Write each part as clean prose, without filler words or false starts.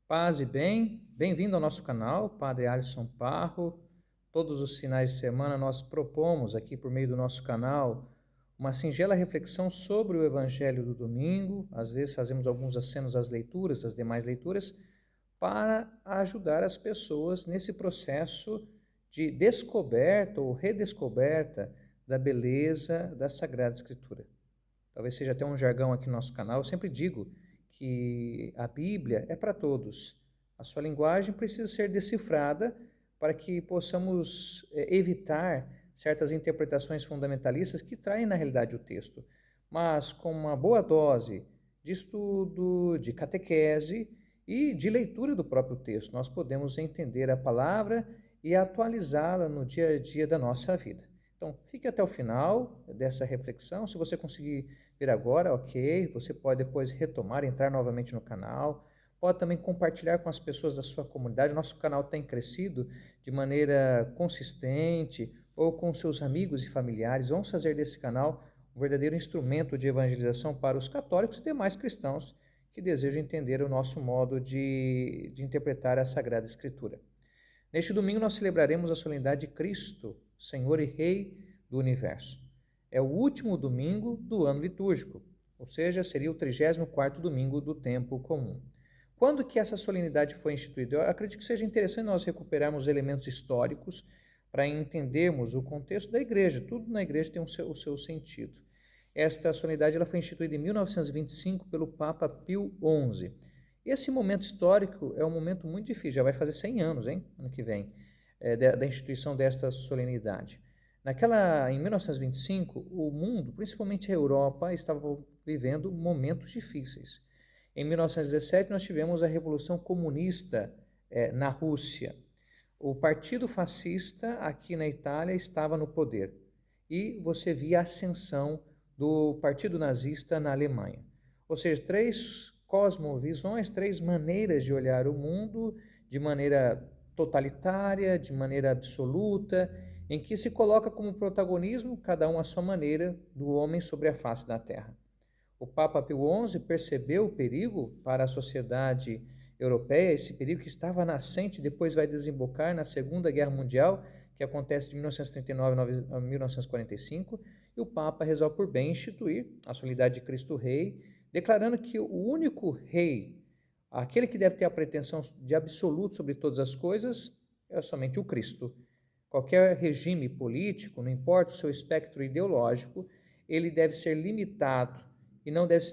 Paz e bem, bem-vindo ao nosso canal, Padre Alisson Parro. Todos os finais de semana nós propomos aqui por meio do nosso canal uma singela reflexão sobre o Evangelho do domingo. Às vezes fazemos alguns acenos às leituras, às demais leituras, para ajudar as pessoas nesse processo de descoberta ou redescoberta da beleza da Sagrada Escritura. Talvez seja até um jargão aqui no nosso canal. Eu sempre digo que a Bíblia é para todos. A sua linguagem precisa ser decifrada para que possamos evitar certas interpretações fundamentalistas que traem na realidade o texto. Mas com uma boa dose de estudo, de catequese e de leitura do próprio texto, nós podemos entender a palavra e atualizá-la no dia a dia da nossa vida. Então, fique até o final dessa reflexão. Se você conseguir ver agora, ok. Você pode depois retomar, entrar novamente no canal. Pode também compartilhar com as pessoas da sua comunidade. O nosso canal tem crescido de maneira consistente, ou com seus amigos e familiares. Vamos fazer desse canal um verdadeiro instrumento de evangelização para os católicos e demais cristãos que desejam entender o nosso modo de interpretar a Sagrada Escritura. Neste domingo nós celebraremos a solenidade de Cristo, Senhor e Rei do Universo. É o último domingo do ano litúrgico, ou seja, seria o 34º domingo do tempo comum. Quando que essa solenidade foi instituída? Eu acredito que seja interessante nós recuperarmos elementos históricos para entendermos o contexto da igreja. Tudo na igreja tem o seu sentido. Esta solenidade ela foi instituída em 1925 pelo Papa Pio XI. Esse momento histórico é um momento muito difícil, já vai fazer 100 anos, hein, ano que vem, da instituição desta solenidade. Em 1925, o mundo, principalmente a Europa, estava vivendo momentos difíceis. Em 1917, nós tivemos a Revolução Comunista na Rússia. O Partido Fascista aqui na Itália estava no poder e você via a ascensão do Partido Nazista na Alemanha. Ou seja, três cosmovisões, três maneiras de olhar o mundo de maneira totalitária, de maneira absoluta, em que se coloca como protagonismo, cada um à sua maneira, do homem sobre a face da terra. O Papa Pio XI percebeu o perigo para a sociedade europeia, esse perigo que estava nascente, depois vai desembocar na Segunda Guerra Mundial, que acontece de 1939 a 1945, e o Papa resolve por bem instituir a solenidade de Cristo Rei, declarando que o único rei, aquele que deve ter a pretensão de absoluto sobre todas as coisas, é somente o Cristo. Qualquer regime político, não importa o seu espectro ideológico, ele deve ser limitado e não deve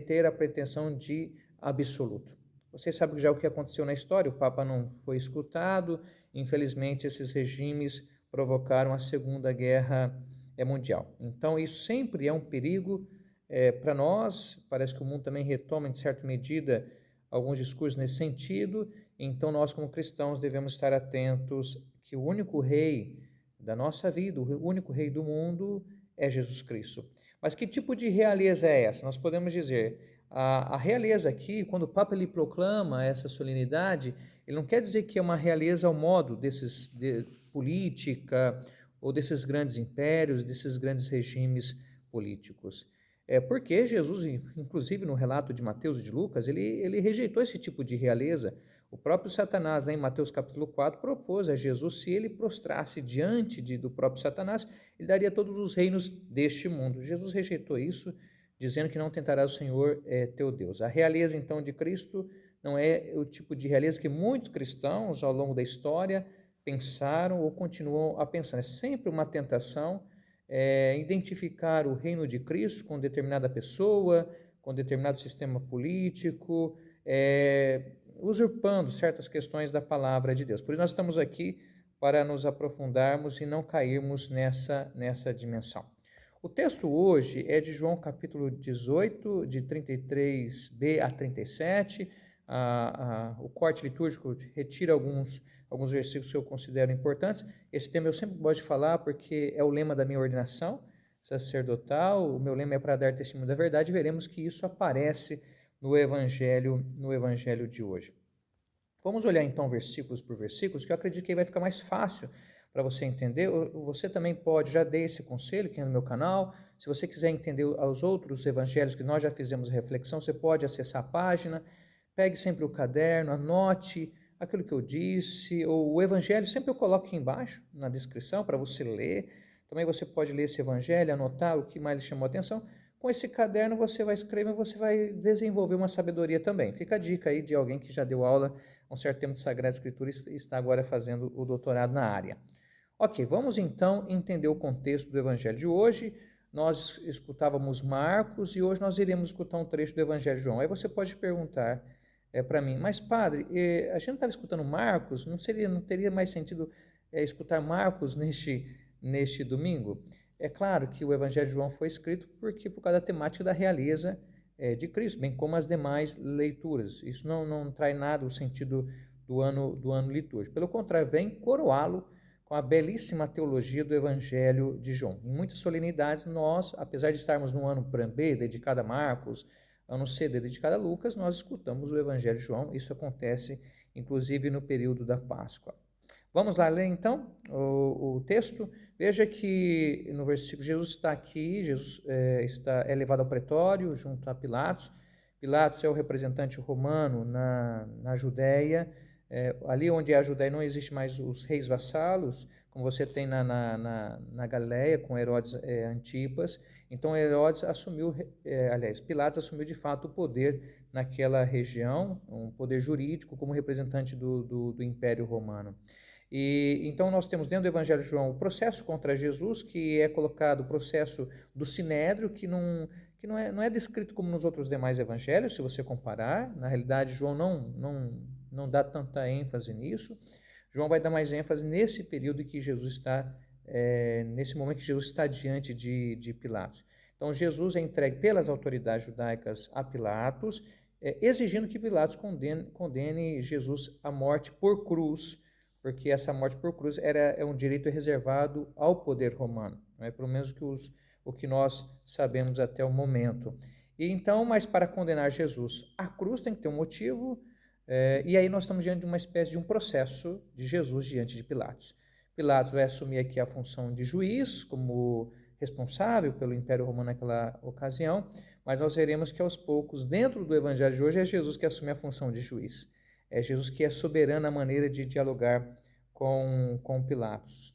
ter a pretensão de absoluto. Vocês sabem já o que aconteceu na história, o Papa não foi escutado, infelizmente esses regimes provocaram a Segunda Guerra Mundial. Então isso sempre é um perigo para nós, parece que o mundo também retoma em certa medida alguns discursos nesse sentido, então nós como cristãos devemos estar atentos que o único rei da nossa vida, o único rei do mundo é Jesus Cristo. Mas que tipo de realeza é essa? Nós podemos dizer, a realeza aqui, quando o Papa ele proclama essa solenidade, ele não quer dizer que é uma realeza ao modo de política ou desses grandes impérios, desses grandes regimes políticos. Porque Jesus, inclusive no relato de Mateus e de Lucas, ele rejeitou esse tipo de realeza. O próprio Satanás, em Mateus capítulo 4, propôs a Jesus, se ele prostrasse diante do próprio Satanás, ele daria todos os reinos deste mundo. Jesus rejeitou isso, dizendo que não tentará o Senhor teu Deus. A realeza, então, de Cristo não é o tipo de realeza que muitos cristãos, ao longo da história, pensaram ou continuam a pensar. É sempre uma tentação identificar o reino de Cristo com determinada pessoa, com determinado sistema político, usurpando certas questões da palavra de Deus. Por isso nós estamos aqui para nos aprofundarmos e não cairmos nessa dimensão. O texto hoje é de João capítulo 18, de 33b a 37. O corte litúrgico retira alguns versículos que eu considero importantes. Esse tema eu sempre gosto de falar porque é o lema da minha ordenação sacerdotal. O meu lema é para dar testemunho da verdade. Veremos que isso aparece no Evangelho de hoje. Vamos olhar então versículos por versículos, que eu acredito que aí vai ficar mais fácil para você entender. Você também pode, já dei esse conselho que é no meu canal, se você quiser entender os outros evangelhos que nós já fizemos a reflexão, você pode acessar a página, pegue sempre o caderno, anote aquilo que eu disse, ou o evangelho, sempre eu coloco aqui embaixo, na descrição, para você ler. Também você pode ler esse evangelho, anotar o que mais lhe chamou a atenção. Com esse caderno você vai escrever, você vai desenvolver uma sabedoria também. Fica a dica aí de alguém que já deu aula há um certo tempo de Sagrada Escritura e está agora fazendo o doutorado na área. Ok, vamos então entender o contexto do evangelho de hoje. Nós escutávamos Marcos e hoje nós iremos escutar um trecho do evangelho de João. Aí você pode perguntar para mim, mas padre, a gente não estava escutando Marcos, não teria mais sentido escutar Marcos neste domingo? É claro que o evangelho de João foi escrito por causa da temática da realeza de Cristo, bem como as demais leituras. Isso não traz nada o sentido do ano litúrgico. Pelo contrário, vem coroá-lo com a belíssima teologia do Evangelho de João. Em muitas solenidades, nós, apesar de estarmos no ano B, dedicado a Marcos, ano C, dedicado a Lucas, nós escutamos o Evangelho de João. Isso acontece, inclusive, no período da Páscoa. Vamos lá ler, então, o texto. Veja que no versículo, Jesus está aqui, Jesus é levado ao pretório, junto a Pilatos. Pilatos é o representante romano na Judéia. Ali onde é a Judéia não existe mais os reis vassalos, como você tem na Galileia, com Herodes Antipas. Então Herodes assumiu, Pilatos assumiu de fato o poder naquela região, um poder jurídico como representante do Império Romano. E então nós temos dentro do Evangelho de João o processo contra Jesus, que é colocado o processo do Sinédrio, que não é descrito como nos outros demais evangelhos, se você comparar. Na realidade, João não dá tanta ênfase nisso. João vai dar mais ênfase nesse período em que Jesus está, nesse momento que Jesus está diante de Pilatos. Então, Jesus é entregue pelas autoridades judaicas a Pilatos, exigindo que Pilatos condene Jesus à morte por cruz, porque essa morte por cruz é um direito reservado ao poder romano, não é? Pelo menos o que nós sabemos até o momento. E então, mas para condenar Jesus à cruz tem que ter um motivo, e aí nós estamos diante de uma espécie de um processo de Jesus diante de Pilatos. Pilatos vai assumir aqui a função de juiz, como responsável pelo Império Romano naquela ocasião, mas nós veremos que aos poucos, dentro do Evangelho de hoje, é Jesus que assume a função de juiz. É Jesus que é soberano na maneira de dialogar com Pilatos.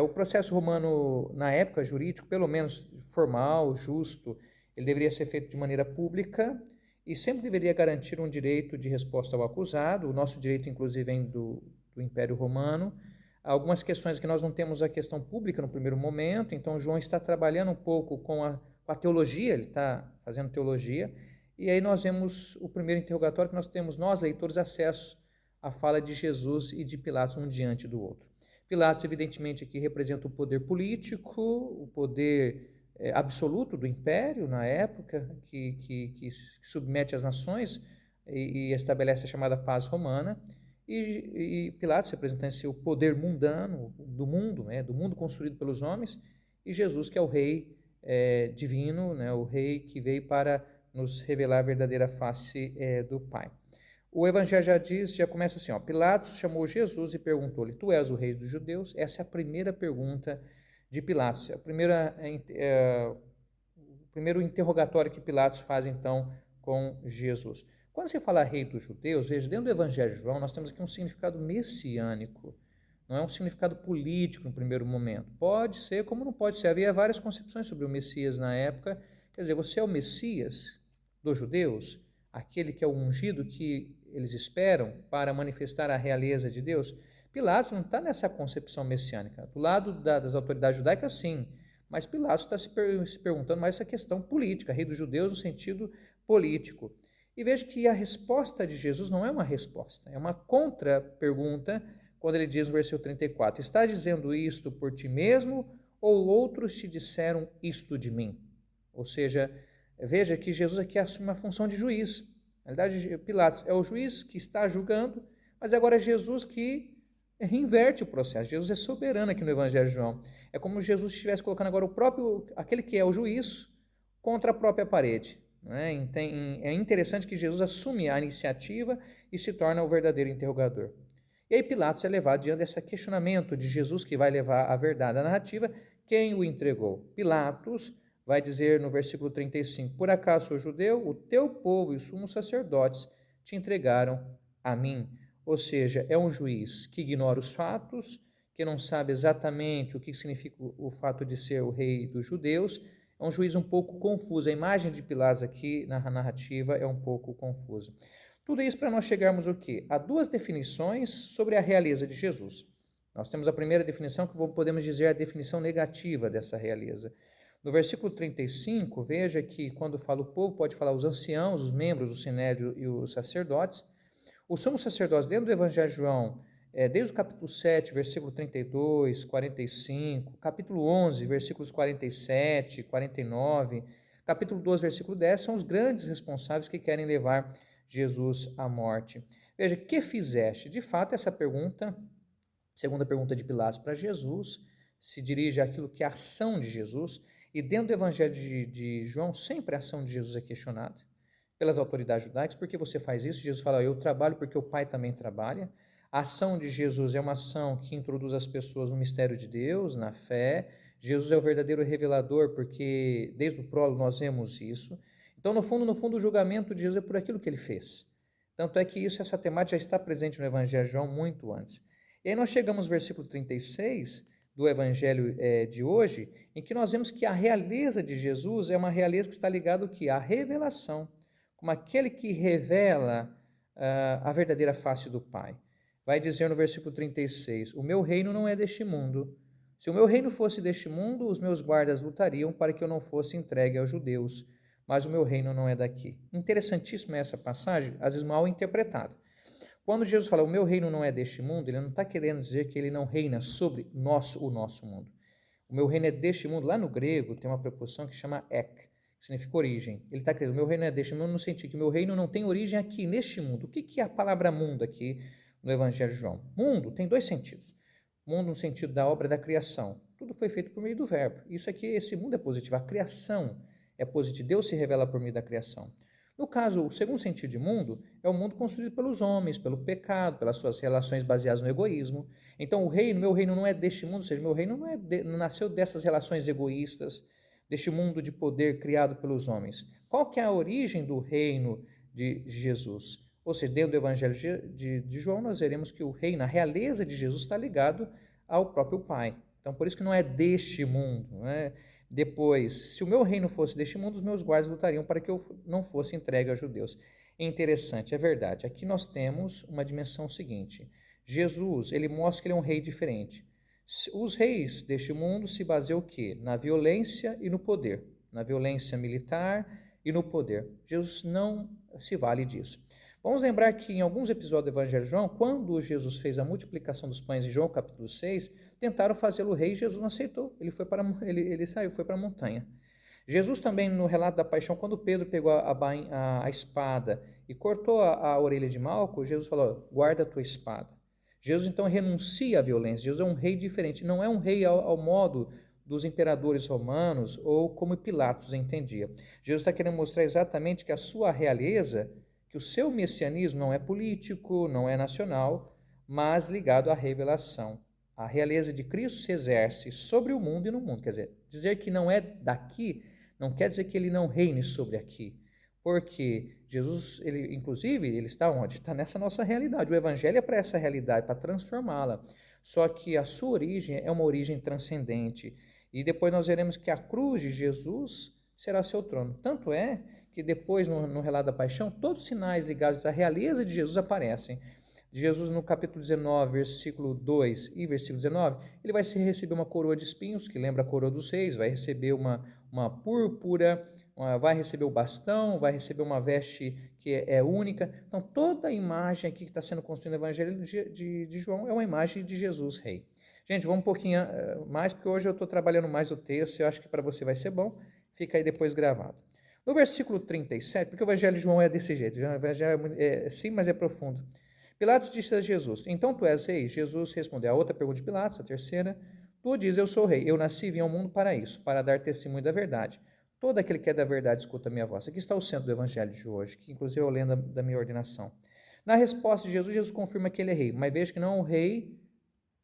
O processo romano, na época, jurídico, pelo menos formal, justo, ele deveria ser feito de maneira pública e sempre deveria garantir um direito de resposta ao acusado. O nosso direito, inclusive, vem do Império Romano. Algumas questões que nós não temos a questão pública no primeiro momento, então João está trabalhando um pouco com a teologia, ele está fazendo teologia, e aí nós vemos o primeiro interrogatório que nós temos, nós, leitores, acesso à fala de Jesus e de Pilatos um diante do outro. Pilatos, evidentemente, aqui representa o poder político, o poder absoluto do império na época, que submete as nações e estabelece a chamada paz romana, e Pilatos representa o poder mundano do mundo, do mundo construído pelos homens, e Jesus, que é o rei divino, o rei que veio para nos revelar a verdadeira face do Pai. O Evangelho já começa assim, Pilatos chamou Jesus e perguntou-lhe, tu és o rei dos judeus? Essa é a primeira pergunta de Pilatos, o primeiro interrogatório que Pilatos faz então com Jesus. Quando se fala rei dos judeus, veja, dentro do Evangelho de João nós temos aqui um significado messiânico, não é um significado político no primeiro momento. Pode ser, como não pode ser. Havia várias concepções sobre o Messias na época. Quer dizer, você é o Messias dos judeus, aquele que é o ungido que eles esperam para manifestar a realeza de Deus? Pilatos não está nessa concepção messiânica. Do lado das autoridades judaicas, sim, mas Pilatos está se perguntando mais essa questão política, rei dos judeus no sentido político. E veja que a resposta de Jesus não é uma resposta, é uma contra-pergunta, quando ele diz no versículo 34, estás dizendo isto por ti mesmo ou outros te disseram isto de mim? Ou seja, veja que Jesus aqui assume uma função de juiz. Na verdade, Pilatos é o juiz que está julgando, mas agora é Jesus que inverte o processo. Jesus é soberano aqui no Evangelho de João. É como se Jesus estivesse colocando agora aquele que é o juiz contra a própria parede. É interessante que Jesus assume a iniciativa e se torna o verdadeiro interrogador. E aí Pilatos é levado diante desse questionamento de Jesus que vai levar a verdade à narrativa, quem o entregou? Pilatos vai dizer no versículo 35, por acaso sou judeu? O teu povo e os sumos sacerdotes te entregaram a mim. Ou seja, é um juiz que ignora os fatos, que não sabe exatamente o que significa o fato de ser o rei dos judeus. É um juiz um pouco confuso. A imagem de Pilatos aqui na narrativa é um pouco confusa. Tudo isso para nós chegarmos o quê? A duas definições sobre a realeza de Jesus. Nós temos a primeira definição, que podemos dizer a definição negativa dessa realeza. No versículo 35, veja que quando fala o povo, pode falar os anciãos, os membros do sinédrio e os sacerdotes. Os sumos sacerdotes, dentro do Evangelho de João, desde o capítulo 7, versículo 32, 45, capítulo 11, versículos 47, 49, capítulo 12, versículo 10, são os grandes responsáveis que querem levar Jesus à morte. Veja, que fizeste? De fato, essa pergunta, segunda pergunta de Pilatos para Jesus, se dirige àquilo que é a ação de Jesus, e dentro do Evangelho de João, sempre a ação de Jesus é questionada pelas autoridades judaicas. Por que você faz isso? Jesus fala, eu trabalho porque o Pai também trabalha. A ação de Jesus é uma ação que introduz as pessoas no mistério de Deus, na fé. Jesus é o verdadeiro revelador, porque desde o prólogo nós vemos isso. Então, no fundo, o julgamento de Jesus é por aquilo que ele fez. Tanto é que essa temática já está presente no Evangelho de João muito antes. E aí nós chegamos no versículo 36 do Evangelho de hoje, em que nós vemos que a realeza de Jesus é uma realeza que está ligada ao que? À revelação, como aquele que revela a verdadeira face do Pai. Vai dizer no versículo 36, o meu reino não é deste mundo. Se o meu reino fosse deste mundo, os meus guardas lutariam para que eu não fosse entregue aos judeus, mas o meu reino não é daqui. Interessantíssima essa passagem, às vezes mal interpretada. Quando Jesus fala, o meu reino não é deste mundo, ele não está querendo dizer que ele não reina sobre o nosso mundo. O meu reino é deste mundo. Lá no grego tem uma preposição que chama ek, que significa origem. Ele está querendo, o meu reino é deste mundo no sentido que o meu reino não tem origem aqui, neste mundo. O que é a palavra mundo aqui no Evangelho de João? Mundo tem dois sentidos. Mundo no sentido da obra da criação. Tudo foi feito por meio do verbo. Isso aqui, esse mundo é positivo. A criação é positiva. Deus se revela por meio da criação. No caso, o segundo sentido de mundo é o mundo construído pelos homens, pelo pecado, pelas suas relações baseadas no egoísmo. Então, meu reino não é deste mundo, ou seja, meu reino não nasceu dessas relações egoístas, deste mundo de poder criado pelos homens. Qual que é a origem do reino de Jesus? Ou seja, dentro do Evangelho de João, nós veremos que o reino, a realeza de Jesus está ligado ao próprio Pai. Então, por isso que não é deste mundo, não é? Depois, se o meu reino fosse deste mundo, os meus guardas lutariam para que eu não fosse entregue aos judeus. É interessante, é verdade. Aqui nós temos uma dimensão seguinte. Jesus, ele mostra que ele é um rei diferente. Os reis deste mundo se baseiam o quê? Na violência e no poder. Na violência militar e no poder. Jesus não se vale disso. Vamos lembrar que em alguns episódios do Evangelho de João, quando Jesus fez a multiplicação dos pães em João capítulo 6, tentaram fazê-lo rei e Jesus não aceitou. Ele saiu, foi para a montanha. Jesus também, no relato da paixão, quando Pedro pegou a espada e cortou a orelha de Malco, Jesus falou, guarda a tua espada. Jesus então renuncia à violência. Jesus é um rei diferente, não é um rei ao modo dos imperadores romanos ou como Pilatos entendia. Jesus está querendo mostrar exatamente que a sua realeza, que o seu messianismo não é político, não é nacional, mas ligado à revelação. A realeza de Cristo se exerce sobre o mundo e no mundo. Quer dizer que não é daqui, não quer dizer que ele não reine sobre aqui. Porque Jesus, inclusive, ele está onde? Está nessa nossa realidade. O Evangelho é para essa realidade, para transformá-la. Só que a sua origem é uma origem transcendente. E depois nós veremos que a cruz de Jesus será seu trono. Tanto é que depois, no relato da paixão, todos os sinais ligados à realeza de Jesus aparecem. Jesus, no capítulo 19, versículo 2 e versículo 19, ele vai receber uma coroa de espinhos, que lembra a coroa dos reis, vai receber uma púrpura, vai receber o bastão, vai receber uma veste que é única. Então, toda a imagem aqui que está sendo construída no Evangelho de João é uma imagem de Jesus rei. Gente, vamos um pouquinho mais, porque hoje eu estou trabalhando mais o texto, eu acho que para você vai ser bom, fica aí depois gravado. No versículo 37, porque o Evangelho de João é desse jeito, o Evangelho é sim, mas é profundo. Pilatos disse a Jesus, então tu és rei? Jesus respondeu, a outra pergunta de Pilatos, a terceira, tu dizes, eu sou rei, eu nasci e vim ao mundo para isso, para dar testemunho da verdade. Todo aquele que é da verdade escuta a minha voz. Aqui está o centro do Evangelho de hoje, que inclusive eu lendo da minha ordenação. Na resposta de Jesus, Jesus confirma que ele é rei, mas veja que não é um rei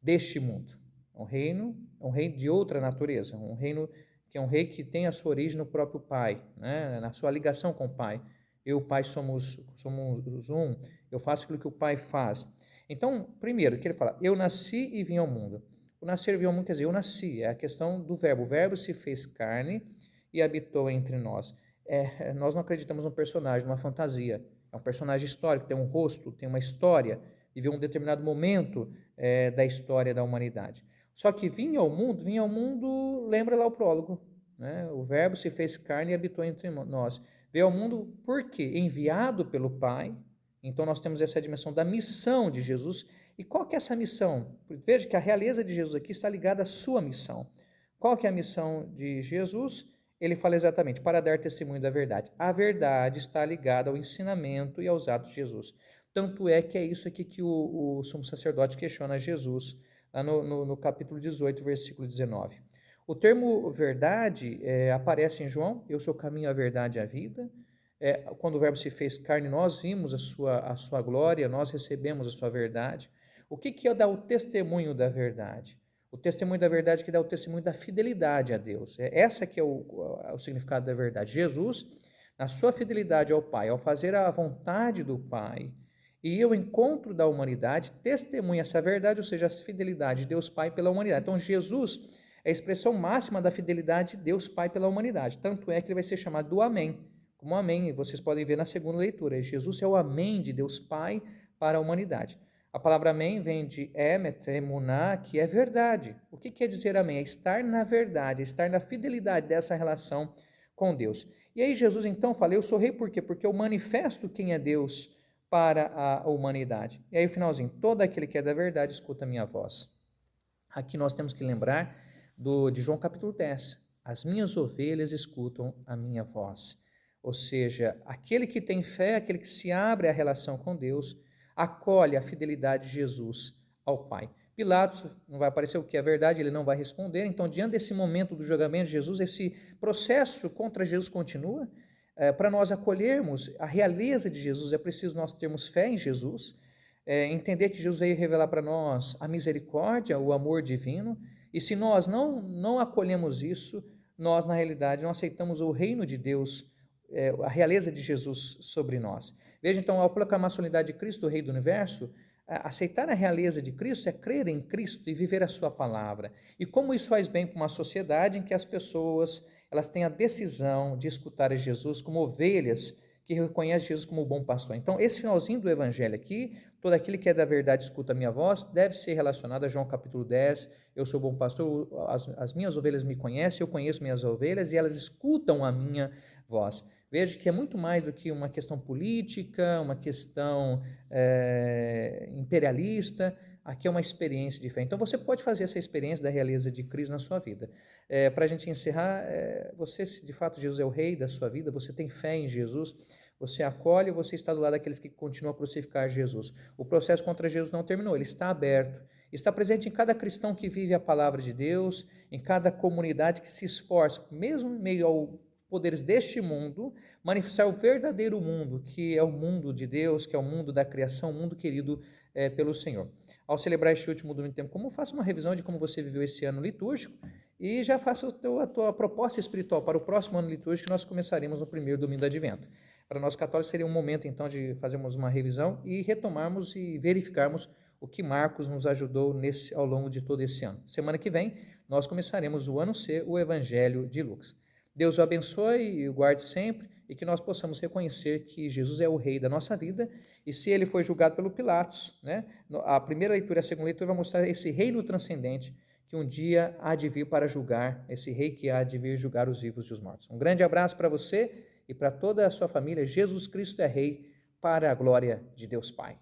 deste mundo. É um rei de outra natureza, um reino que é um rei que tem a sua origem no próprio Pai, né? Na sua ligação com o Pai. Eu e o Pai somos um, eu faço aquilo que o Pai faz. Então, primeiro, que ele fala, eu nasci e vim ao mundo. O nascer e vir ao mundo quer dizer, eu nasci, é a questão do verbo. O verbo se fez carne e habitou entre nós. Nós não acreditamos num personagem, numa fantasia. É um personagem histórico, tem um rosto, tem uma história, viveu um determinado momento da história da humanidade. Só que vinha ao mundo, lembra lá o prólogo, né? O verbo se fez carne e habitou entre nós. Veio ao mundo por quê? Enviado pelo Pai. Então nós temos essa dimensão da missão de Jesus. E qual que é essa missão? Veja que a realeza de Jesus aqui está ligada à sua missão. Qual que é a missão de Jesus? Ele fala exatamente, para dar testemunho da verdade. A verdade está ligada ao ensinamento e aos atos de Jesus. Tanto é que é isso aqui que o sumo sacerdote questiona Jesus, lá no capítulo 18, versículo 19. O termo verdade aparece em João, eu sou o caminho, a verdade e a vida. Quando o verbo se fez carne, nós vimos a sua glória, nós recebemos a sua verdade. O que é dar o testemunho da verdade? O testemunho da verdade que dá o testemunho da fidelidade a Deus. Essa que é o significado da verdade. Jesus, na sua fidelidade ao Pai, ao fazer a vontade do Pai, e o encontro da humanidade, testemunha essa verdade, ou seja, a fidelidade de Deus Pai pela humanidade. Então, Jesus é a expressão máxima da fidelidade de Deus Pai pela humanidade. Tanto é que ele vai ser chamado do Amém, como Amém. Vocês podem ver na segunda leitura. Jesus é o Amém de Deus Pai para a humanidade. A palavra Amém vem de emet, emuná, que é verdade. O que quer dizer Amém? É estar na verdade, estar na fidelidade dessa relação com Deus. E aí Jesus então fala, eu sou rei por quê? Porque eu manifesto quem é Deus para a humanidade. E aí o finalzinho, todo aquele que é da verdade escuta a minha voz. Aqui nós temos que lembrar de João capítulo 10. As minhas ovelhas escutam a minha voz. Ou seja, aquele que tem fé, aquele que se abre à relação com Deus, acolhe a fidelidade de Jesus ao Pai. Pilatos não vai aparecer o que é verdade, ele não vai responder. Então, diante desse momento do julgamento de Jesus, esse processo contra Jesus continua. Para nós acolhermos a realeza de Jesus, é preciso nós termos fé em Jesus, entender que Jesus veio revelar para nós a misericórdia, o amor divino, e se nós não acolhemos isso, nós, na realidade, não aceitamos o reino de Deus, a realeza de Jesus sobre nós. Veja, então, ao proclamar a solenidade de Cristo, o Rei do Universo, aceitar a realeza de Cristo é crer em Cristo e viver a sua palavra. E como isso faz bem para uma sociedade em que as pessoas elas têm a decisão de escutar a Jesus como ovelhas que reconhecem Jesus como o bom pastor. Então, esse finalzinho do evangelho aqui, todo aquele que é da verdade escuta a minha voz, deve ser relacionado a João capítulo 10, eu sou o bom pastor, as minhas ovelhas me conhecem, eu conheço minhas ovelhas e elas escutam a minha voz. Veja que é muito mais do que uma questão política, uma questão imperialista, aqui é uma experiência de fé. Então você pode fazer essa experiência da realeza de Cristo na sua vida. Para a gente encerrar, você, de fato, Jesus é o rei da sua vida, você tem fé em Jesus, você acolhe, você está do lado daqueles que continuam a crucificar Jesus. O processo contra Jesus não terminou, ele está aberto. Está presente em cada cristão que vive a palavra de Deus, em cada comunidade que se esforça, mesmo em meio aos poderes deste mundo, manifestar o verdadeiro mundo, que é o mundo de Deus, que é o mundo da criação, o mundo querido pelo Senhor. Ao celebrar este último domingo de tempo comum, faça uma revisão de como você viveu esse ano litúrgico e já faça a tua proposta espiritual para o próximo ano litúrgico que nós começaremos no primeiro domingo do Advento. Para nós católicos seria um momento então de fazermos uma revisão e retomarmos e verificarmos o que Marcos nos ajudou ao longo de todo esse ano. Semana que vem nós começaremos o ano C, o Evangelho de Lucas. Deus o abençoe e o guarde sempre e que nós possamos reconhecer que Jesus é o rei da nossa vida e se ele foi julgado pelo Pilatos, né, a primeira leitura e a segunda leitura vai mostrar esse reino transcendente que um dia há de vir para julgar, esse rei que há de vir julgar os vivos e os mortos. Um grande abraço para você e para toda a sua família. Jesus Cristo é rei para a glória de Deus Pai.